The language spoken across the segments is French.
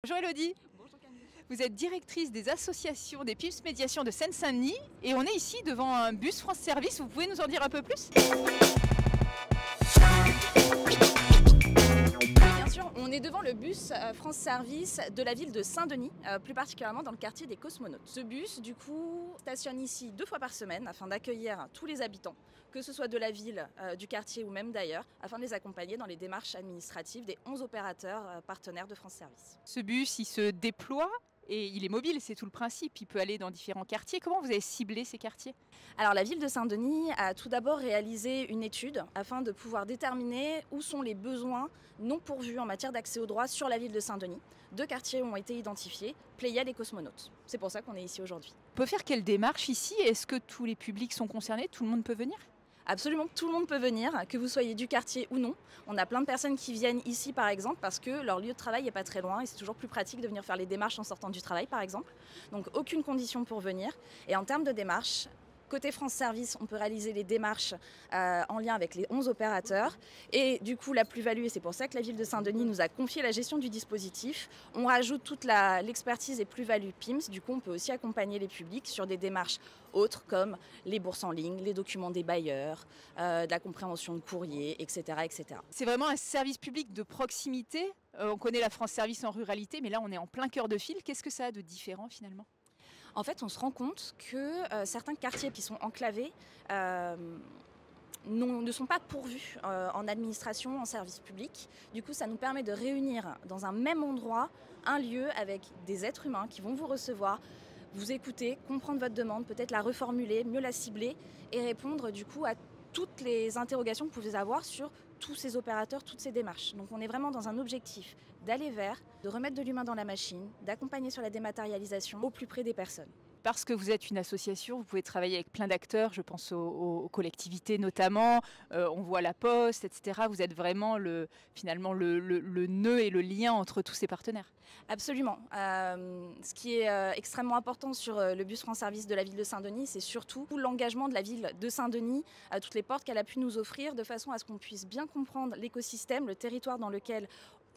Bonjour Elodie. Bonjour Camille. Vous êtes directrice des associations des PIMS Médiation de Seine-Saint-Denis et on est ici devant un bus France Service. Vous pouvez nous en dire un peu plus? Bien sûr, on est devant le bus France Service de la ville de Saint-Denis, plus particulièrement dans le quartier des Cosmonautes. Ce bus, du coup, stationne ici 2 fois par semaine afin d'accueillir tous les habitants, que ce soit de la ville, du quartier ou même d'ailleurs, afin de les accompagner dans les démarches administratives des 11 opérateurs partenaires de France Service. Ce bus, il se déploie et il est mobile, c'est tout le principe. Il peut aller dans différents quartiers. Comment vous avez ciblé ces quartiers? Alors la ville de Saint-Denis a tout d'abord réalisé une étude afin de pouvoir déterminer où sont les besoins non pourvus en matière d'accès aux droits sur la ville de Saint-Denis. 2 quartiers ont été identifiés, Pléiades et Cosmonautes. C'est pour ça qu'on est ici aujourd'hui. On peut faire quelle démarche ici? Est-ce que tous les publics sont concernés? Tout le monde peut venir? Absolument, tout le monde peut venir, que vous soyez du quartier ou non. On a plein de personnes qui viennent ici par exemple parce que leur lieu de travail n'est pas très loin et c'est toujours plus pratique de venir faire les démarches en sortant du travail par exemple. Donc aucune condition pour venir. Et en termes de démarches, côté France Service, on peut réaliser les démarches en lien avec les 11 opérateurs. Et du coup, la plus-value, et c'est pour ça que la ville de Saint-Denis nous a confié la gestion du dispositif, on rajoute toute l'expertise et plus-value PIMS. Du coup, on peut aussi accompagner les publics sur des démarches autres comme les bourses en ligne, les documents des bailleurs, de la compréhension de courrier, etc., etc. C'est vraiment un service public de proximité. On connaît la France Service en ruralité, mais là on est en plein cœur de file. Qu'est-ce que ça a de différent finalement? En fait, on se rend compte que certains quartiers qui sont enclavés ne sont pas pourvus en administration, en service public. Du coup, ça nous permet de réunir dans un même endroit un lieu avec des êtres humains qui vont vous recevoir, vous écouter, comprendre votre demande, peut-être la reformuler, mieux la cibler et répondre du coup à toutes les interrogations que vous pouvez avoir sur tous ces opérateurs, toutes ces démarches. Donc on est vraiment dans un objectif d'aller vers, de remettre de l'humain dans la machine, d'accompagner sur la dématérialisation au plus près des personnes. Parce que vous êtes une association, vous pouvez travailler avec plein d'acteurs, je pense aux collectivités notamment, on voit la Poste, etc. Vous êtes vraiment finalement le nœud et le lien entre tous ces partenaires. Absolument. Ce qui est extrêmement important sur le bus France Service de la ville de Saint-Denis, c'est surtout l'engagement de la ville de Saint-Denis, à toutes les portes qu'elle a pu nous offrir, de façon à ce qu'on puisse bien comprendre l'écosystème, le territoire dans lequel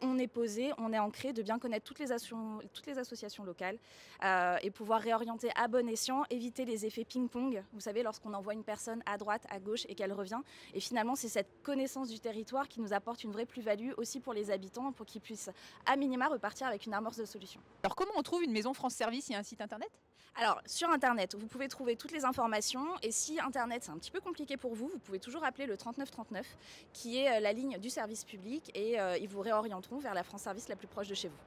on est posé, on est ancré, de bien connaître toutes les associations locales et pouvoir réorienter à bon escient, éviter les effets ping-pong. Vous savez, lorsqu'on envoie une personne à droite, à gauche et qu'elle revient. Et finalement, c'est cette connaissance du territoire qui nous apporte une vraie plus-value aussi pour les habitants, pour qu'ils puissent à minima repartir avec une amorce de solution. Alors comment on trouve une maison France Service? Il y a un site internet? Alors, sur Internet, vous pouvez trouver toutes les informations. Et si Internet, c'est un petit peu compliqué pour vous, vous pouvez toujours appeler le 3939, qui est la ligne du service public. Et ils vous réorienteront vers la France Service la plus proche de chez vous.